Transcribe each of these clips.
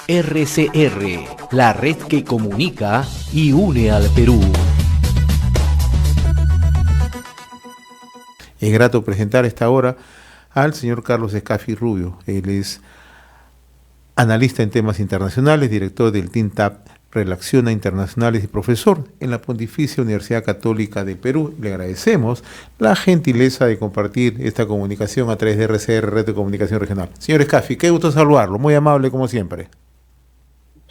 RCR, la red que comunica y une al Perú. Es grato presentar a esta hora al señor Carlos Escafi Rubio. Él es analista en temas internacionales, director del TINTAP Relaciones Internacionales y profesor en la Pontificia Universidad Católica de Perú. Le agradecemos la gentileza de compartir esta comunicación a través de RCR, Red de Comunicación Regional. Señor Escafi, qué gusto saludarlo, muy amable como siempre.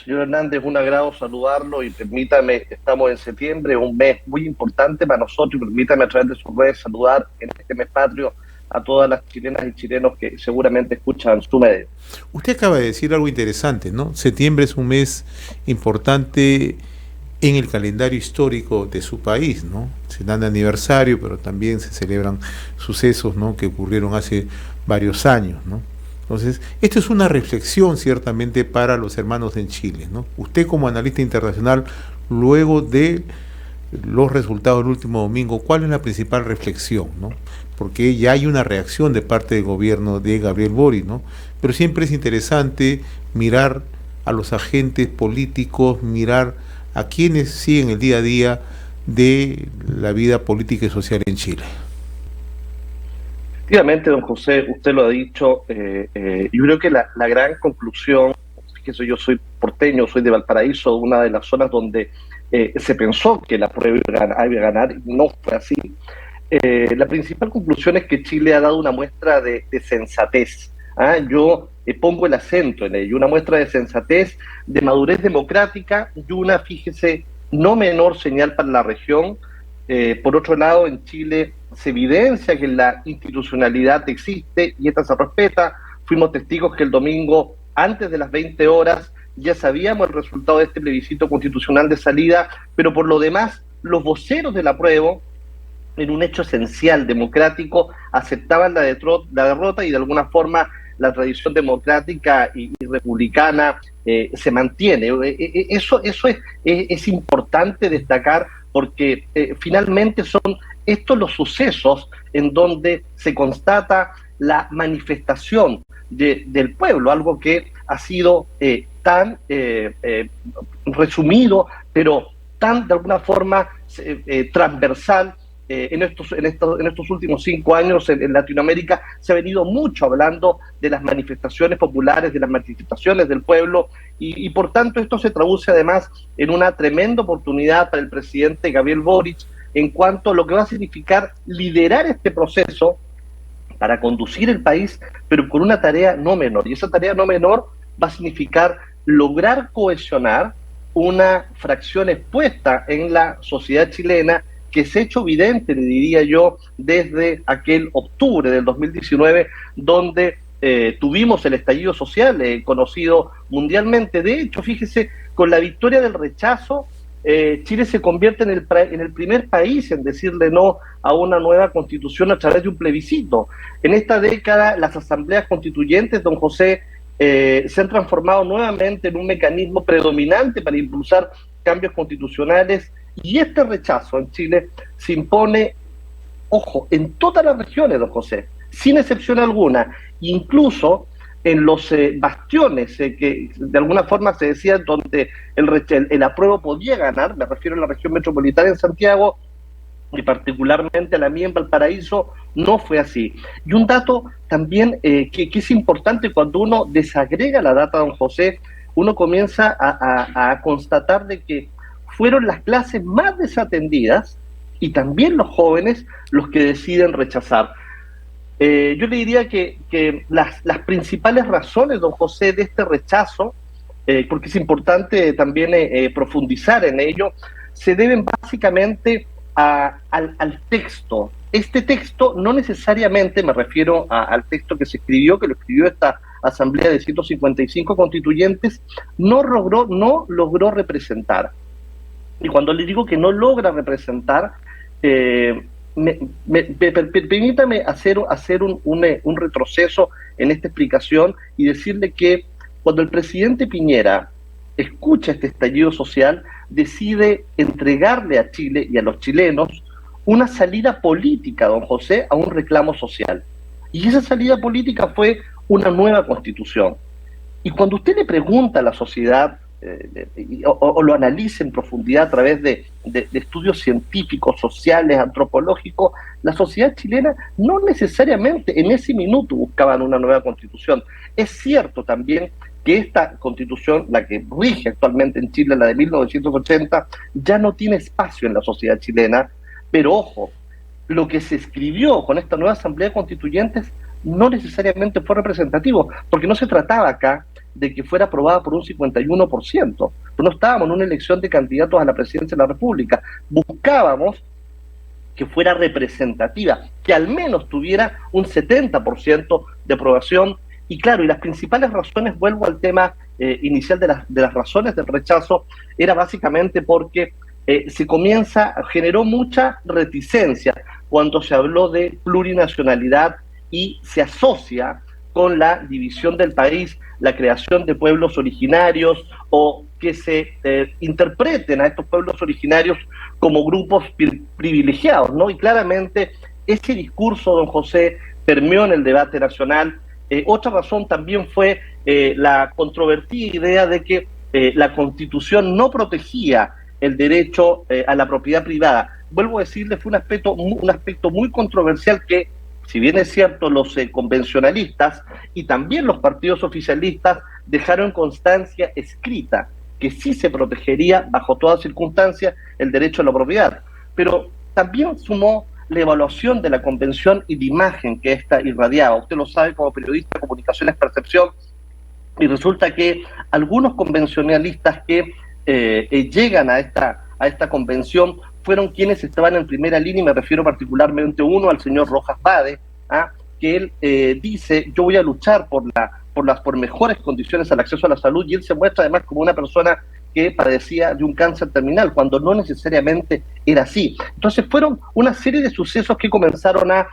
Señor Hernández, un agrado saludarlo y permítame, estamos en septiembre, un mes muy importante para nosotros, y permítame a través de sus redes saludar en este mes patrio a todas las chilenas y chilenos que seguramente escuchan su medio. Usted acaba de decir algo interesante, ¿no? Septiembre es un mes importante en el calendario histórico de su país, ¿no? Se dan de aniversario, pero también se celebran sucesos, ¿no?, que ocurrieron hace varios años, ¿no? Entonces, esto es una reflexión ciertamente para los hermanos en Chile, ¿no? Usted como analista internacional, luego de los resultados del último domingo, ¿cuál es la principal reflexión, ¿no? Porque ya hay una reacción de parte del gobierno de Gabriel Boric, ¿no? Pero siempre es interesante mirar a los agentes políticos, mirar a quienes siguen el día a día de la vida política y social en Chile. Efectivamente, don José, usted lo ha dicho, yo creo que la gran conclusión, fíjese, yo soy porteño, soy de Valparaíso, una de las zonas donde se pensó que la prueba iba a ganar, no fue así. La principal conclusión es que Chile ha dado una muestra de sensatez. Yo pongo el acento en ello, una muestra de sensatez, de madurez democrática y una, fíjese, no menor señal para la región. Por otro lado, en Chile se evidencia que la institucionalidad existe y esta se respeta. Fuimos testigos que el domingo, antes de las 20 horas, ya sabíamos el resultado de este plebiscito constitucional de salida, pero por lo demás, los voceros del apruebo, en un hecho esencial democrático, aceptaban la derrota y de alguna forma la tradición democrática y republicana se mantiene. Eso es importante destacar porque finalmente son estos los sucesos en donde se constata la manifestación del pueblo, algo que ha sido tan resumido, pero tan de alguna forma transversal. En estos últimos 5 años en Latinoamérica se ha venido mucho hablando de las manifestaciones populares, de las manifestaciones del pueblo, y por tanto esto se traduce además en una tremenda oportunidad para el presidente Gabriel Boric en cuanto a lo que va a significar liderar este proceso para conducir el país, pero con una tarea no menor. Y esa tarea no menor va a significar lograr cohesionar una fracción expuesta en la sociedad chilena que se ha hecho evidente, le diría yo, desde aquel octubre del 2019, donde tuvimos el estallido social conocido mundialmente. De hecho, fíjese, con la victoria del rechazo, Chile se convierte en el primer país en decirle no a una nueva constitución a través de un plebiscito. En esta década, las asambleas constituyentes, don José, se han transformado nuevamente en un mecanismo predominante para impulsar cambios constitucionales, y este rechazo en Chile se impone, ojo, en todas las regiones, don José, sin excepción alguna, incluso en los bastiones que de alguna forma se decía donde el apruebo podía ganar, me refiero a la región metropolitana en Santiago y particularmente a la mía en Valparaíso, no fue así. Y un dato también que es importante, cuando uno desagrega la data, don José, uno comienza a constatar de que fueron las clases más desatendidas y también los jóvenes los que deciden rechazar. Yo le diría que las principales razones, don José, de este rechazo, porque es importante también profundizar en ello, se deben básicamente al texto. Este texto no necesariamente, me refiero al texto que se escribió, que lo escribió esta asamblea de 155 constituyentes, no logró representar. Y cuando le digo que no logra representar, permítame hacer un retroceso en esta explicación y decirle que cuando el presidente Piñera escucha este estallido social, decide entregarle a Chile y a los chilenos una salida política, don José, a un reclamo social. Y esa salida política fue una nueva constitución. Y cuando usted le pregunta a la sociedad, o lo analiza en profundidad a través de estudios científicos, sociales, antropológicos, la sociedad chilena no necesariamente en ese minuto buscaban una nueva constitución. Es cierto también que esta constitución, la que rige actualmente en Chile, la de 1980, ya no tiene espacio en la sociedad chilena, pero ojo, lo que se escribió con esta nueva asamblea constituyente no necesariamente fue representativo, porque no se trataba acá de que fuera aprobada por un 51%. No estábamos en una elección de candidatos a la presidencia de la República. Buscábamos que fuera representativa, que al menos tuviera un 70% de aprobación. Y claro, y las principales razones, vuelvo al tema inicial de las razones del rechazo, era básicamente porque generó mucha reticencia cuando se habló de plurinacionalidad y se asocia con la división del país, la creación de pueblos originarios, o que se interpreten a estos pueblos originarios como grupos privilegiados, ¿no? Y claramente ese discurso, don José, permeó en el debate nacional. Otra razón también fue la controvertida idea de que la Constitución no protegía el derecho a la propiedad privada. Vuelvo a decirle, fue un aspecto muy controversial que, si bien es cierto, los convencionalistas y también los partidos oficialistas dejaron constancia escrita que sí se protegería bajo todas circunstancias el derecho a la propiedad. Pero también sumó la evaluación de la convención y la imagen que ésta irradiaba. Usted lo sabe, como periodista, comunicación es percepción, y resulta que algunos convencionalistas que llegan a esta convención fueron quienes estaban en primera línea, y me refiero particularmente uno, al señor Rojas Bade, que él dice: yo voy a luchar por mejores condiciones al acceso a la salud, y él se muestra además como una persona que padecía de un cáncer terminal, cuando no necesariamente era así. Entonces fueron una serie de sucesos que comenzaron a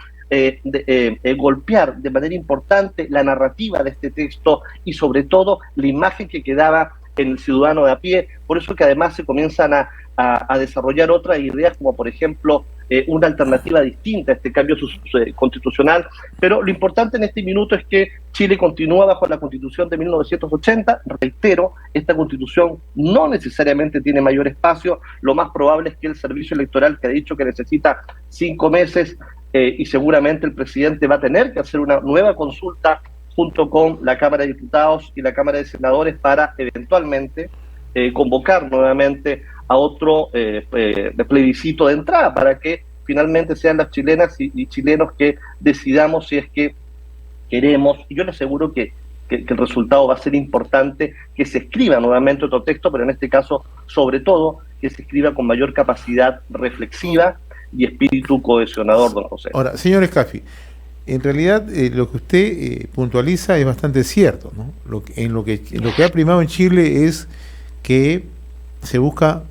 golpear de manera importante la narrativa de este texto, y sobre todo la imagen que quedaba en el ciudadano de a pie. Por eso que además se comienzan a desarrollar otras ideas, como por ejemplo una alternativa distinta a este cambio constitucional. Pero lo importante en este minuto es que Chile continúa bajo la Constitución de 1980. Reitero, esta Constitución no necesariamente tiene mayor espacio. Lo más probable es que el Servicio Electoral, que ha dicho que necesita 5 meses, y seguramente el presidente va a tener que hacer una nueva consulta junto con la Cámara de Diputados y la Cámara de Senadores para eventualmente convocar nuevamente a otro plebiscito de entrada, para que finalmente sean las chilenas y chilenos que decidamos si es que queremos. Y yo le aseguro que el resultado va a ser importante, que se escriba nuevamente otro texto, pero en este caso, sobre todo, que se escriba con mayor capacidad reflexiva y espíritu cohesionador, don José. Ahora, señor Escafi, en realidad lo que usted puntualiza es bastante cierto, ¿no? Lo que ha primado en Chile es que se busca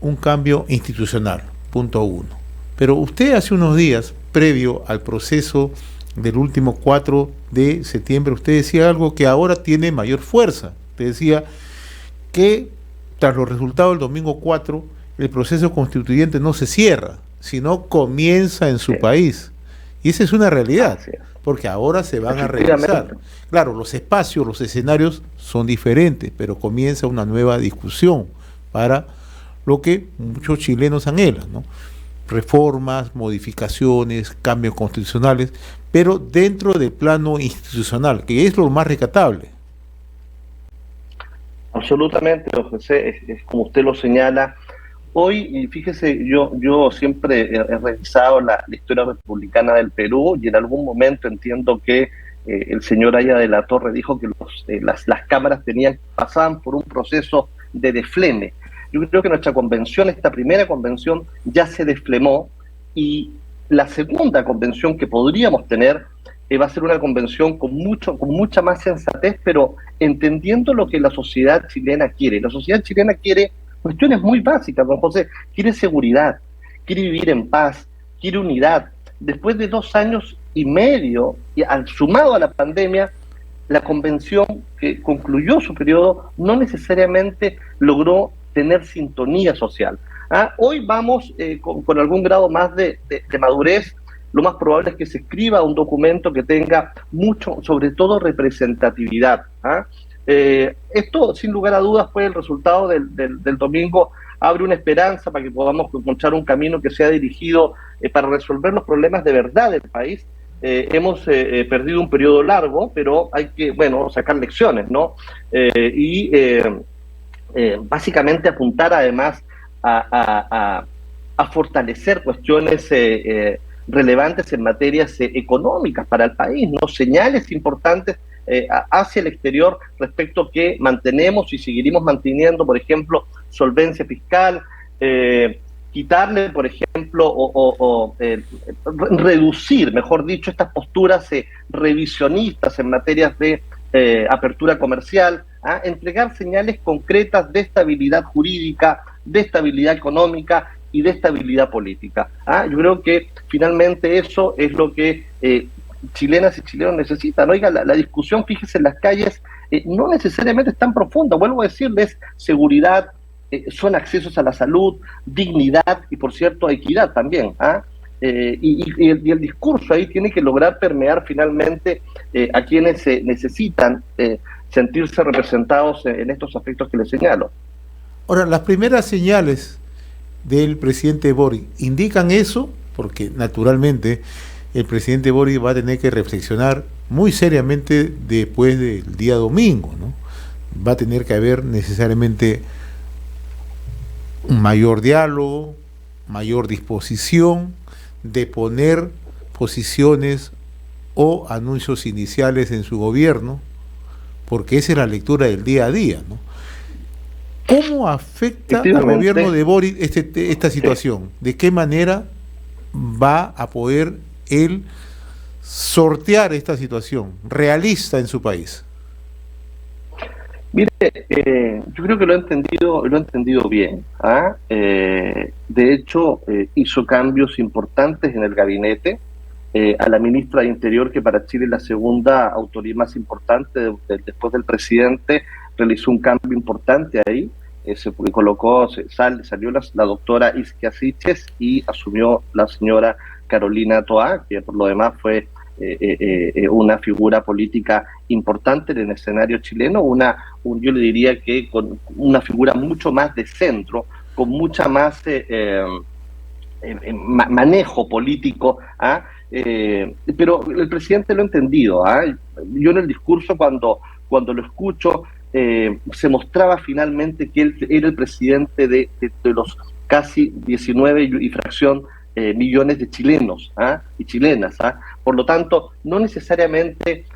un cambio institucional, punto uno. Pero usted hace unos días, previo al proceso del último 4 de septiembre, usted decía algo que ahora tiene mayor fuerza. Usted decía que tras los resultados del domingo 4, el proceso constituyente no se cierra, sino comienza en su país. Y esa es una realidad, porque ahora se van a revisar. Claro, los espacios, los escenarios son diferentes, pero comienza una nueva discusión para lo que muchos chilenos anhelan, ¿no? Reformas, modificaciones, cambios constitucionales, pero dentro del plano institucional, que es lo más rescatable. Absolutamente, don José, es como usted lo señala. Hoy, y fíjese, yo siempre he revisado la historia republicana del Perú, y en algún momento entiendo que el señor Haya de la Torre dijo que las cámaras pasaban por un proceso de desfleme. Yo creo que nuestra convención, esta primera convención, ya se desflemó, y la segunda convención que podríamos tener va a ser una convención con mucha más sensatez, pero entendiendo lo que la sociedad chilena quiere. La sociedad chilena quiere cuestiones muy básicas, don José. Quiere seguridad, quiere vivir en paz, quiere unidad. Después de 2 años y medio, sumado a la pandemia, la convención que concluyó su periodo no necesariamente logró tener sintonía social. Hoy vamos con algún grado más de madurez. Lo más probable es que se escriba un documento que tenga mucho, sobre todo, representatividad. Esto, sin lugar a dudas, fue el resultado del domingo, abre una esperanza para que podamos encontrar un camino que sea dirigido para resolver los problemas de verdad del país. Hemos perdido un periodo largo, pero hay que, bueno, sacar lecciones, ¿no? Básicamente apuntar además a fortalecer cuestiones relevantes en materias económicas para el país, ¿no? Señales importantes hacia el exterior respecto a que mantenemos y seguiremos manteniendo, por ejemplo, solvencia fiscal, quitarle, por ejemplo, reducir, mejor dicho, estas posturas revisionistas en materias de apertura comercial, entregar señales concretas de estabilidad jurídica, de estabilidad económica y de estabilidad política. Yo creo que finalmente eso es lo que chilenas y chilenos necesitan. Oiga, la discusión, fíjese, en las calles no necesariamente es tan profunda. Vuelvo a decirles, seguridad, son accesos a la salud, dignidad y, por cierto, equidad también. Y el discurso ahí tiene que lograr permear finalmente a quienes necesitan sentirse representados en estos aspectos que les señalo. Ahora, las primeras señales del presidente Boric indican eso, porque naturalmente el presidente Boric va a tener que reflexionar muy seriamente después del día domingo, ¿no? Va a tener que haber necesariamente un mayor diálogo, mayor disposición de poner posiciones o anuncios iniciales en su gobierno, porque esa es la lectura del día a día, ¿no? ¿Cómo afecta al gobierno de Boric esta situación? ¿De qué manera va a poder él sortear esta situación realista en su país? Mire, yo creo que lo he entendido bien. De hecho, hizo cambios importantes en el gabinete. A la ministra de Interior, que para Chile es la segunda autoridad más importante después del presidente, realizó un cambio importante ahí. Se colocó, salió la doctora Isquia Siches y asumió la señora Carolina Toá, que por lo demás fue una figura política importante en el escenario chileno, yo le diría que con una figura mucho más de centro, con mucha más manejo político, pero el presidente lo ha entendido. Yo en el discurso, cuando lo escucho, se mostraba finalmente que él era el presidente de los casi 19 y fracción millones de chilenos y chilenas. Por lo tanto, no necesariamente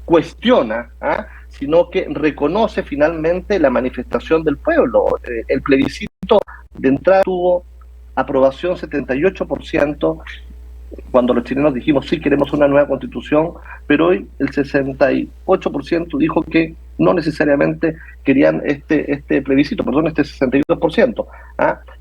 cuestiona, sino que reconoce finalmente la manifestación del pueblo. El plebiscito de entrada tuvo aprobación 78%, cuando los chilenos dijimos sí, queremos una nueva constitución, pero hoy el 68% dijo que no necesariamente querían este plebiscito, perdón, este 62%.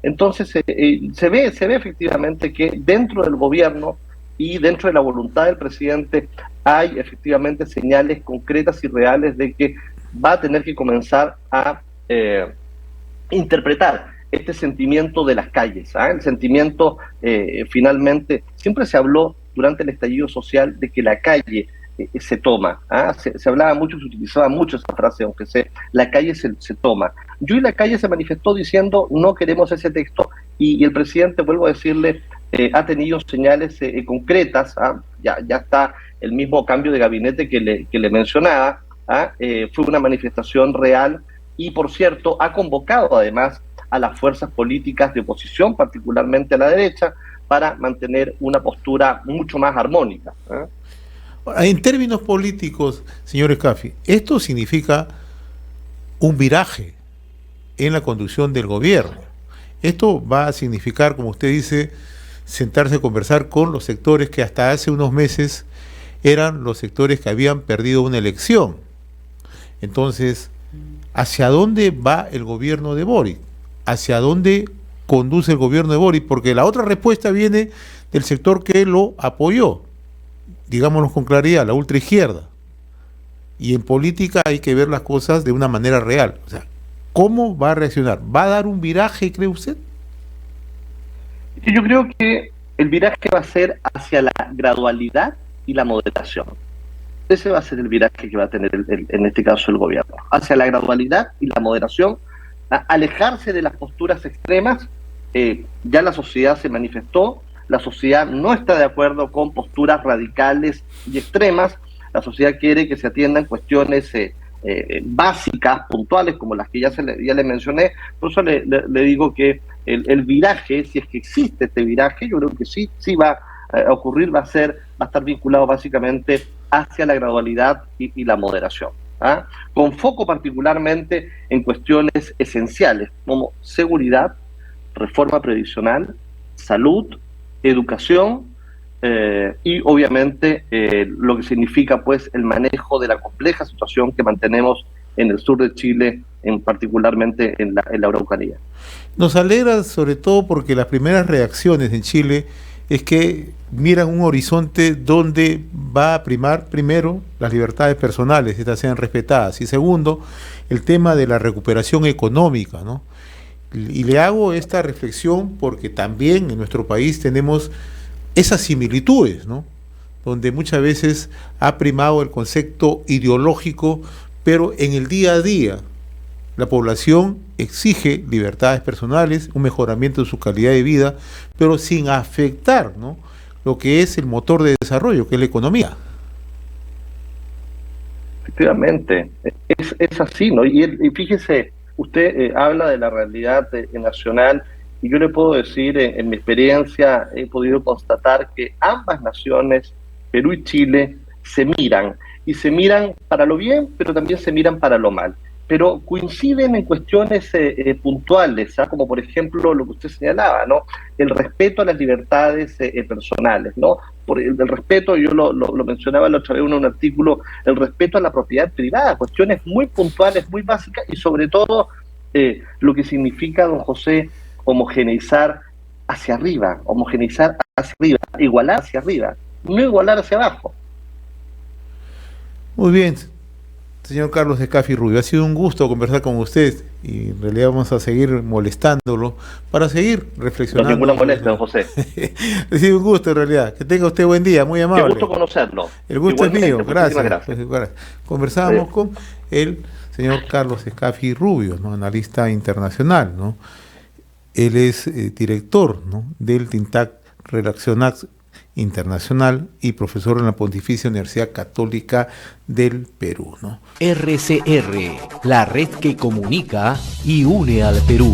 Entonces se ve efectivamente que dentro del gobierno y dentro de la voluntad del presidente hay efectivamente señales concretas y reales de que va a tener que comenzar a interpretar este sentimiento de las calles, el sentimiento finalmente, siempre se habló durante el estallido social de que la calle se toma, se hablaba mucho, se utilizaba mucho esa frase, aunque la calle se toma. Yo y la calle se manifestó diciendo no queremos ese texto, y el presidente, vuelvo a decirle, ha tenido señales concretas, ya está el mismo cambio de gabinete que le mencionaba, fue una manifestación real y, por cierto, ha convocado además a las fuerzas políticas de oposición, particularmente a la derecha, para mantener una postura mucho más armónica. En términos políticos, señor Scaffi, esto significa un viraje en la conducción del gobierno. Esto va a significar, como usted dice, sentarse a conversar con los sectores que hasta hace unos meses eran los sectores que habían perdido una elección. Entonces, ¿hacia dónde va el gobierno de Boric? ¿Hacia dónde conduce el gobierno de Boric? Porque la otra respuesta viene del sector que lo apoyó, digámoslo con claridad, la ultraizquierda. Y en política hay que ver las cosas de una manera real. O sea, ¿cómo va a reaccionar? ¿Va a dar un viraje, cree usted? Yo creo que el viraje va a ser hacia la gradualidad y la moderación. Ese va a ser el viraje que va a tener en este caso el gobierno, hacia la gradualidad y la moderación, alejarse de las posturas extremas. Ya la sociedad se manifestó, la sociedad no está de acuerdo con posturas radicales y extremas, la sociedad quiere que se atiendan cuestiones básicas, puntuales, como las que ya le mencioné. Por eso le digo que el viraje, si es que existe este viraje, yo creo que sí va a ocurrir, va a estar vinculado básicamente hacia la gradualidad y la moderación, con foco particularmente en cuestiones esenciales como seguridad, reforma previsional, salud, educación, y obviamente lo que significa pues el manejo de la compleja situación que mantenemos en el sur de Chile, particularmente en la Araucanía. Nos alegra sobre todo porque las primeras reacciones en Chile es que miran un horizonte donde va a primar primero las libertades personales, estas sean respetadas, y segundo, el tema de la recuperación económica, ¿no? Y le hago esta reflexión porque también en nuestro país tenemos esas similitudes, ¿no? Donde muchas veces ha primado el concepto ideológico, pero en el día a día la población exige libertades personales, un mejoramiento de su calidad de vida, pero sin afectar, ¿no?, lo que es el motor de desarrollo, que es la economía. Efectivamente, es así, ¿no? Y fíjese, usted habla de la realidad nacional, y yo le puedo decir, en mi experiencia, he podido constatar que ambas naciones, Perú y Chile, se miran para lo bien, pero también se miran para lo mal. Pero coinciden en cuestiones puntuales, como por ejemplo lo que usted señalaba, ¿no? El respeto a las libertades personales, ¿no? Por el respeto, yo lo mencionaba la otra vez en un artículo, el respeto a la propiedad privada, cuestiones muy puntuales, muy básicas, y sobre todo lo que significa, don José, homogeneizar hacia arriba, igualar hacia arriba, no igualar hacia abajo. Muy bien, señor Carlos Escaffi Rubio, ha sido un gusto conversar con usted y en realidad vamos a seguir molestándolo para seguir reflexionando. No, ninguna molestia, don José. Ha sido un gusto en realidad. Que tenga usted buen día, muy amable. Qué gusto conocerlo. El gusto es mío, gracias. Gracias. Conversábamos con el señor Carlos Escaffi Rubio, ¿no?, analista internacional, ¿no? Él es director, ¿no?, del TINTAC Relacionax Internacional y profesor en la Pontificia Universidad Católica del Perú, ¿no? RCR, la red que comunica y une al Perú.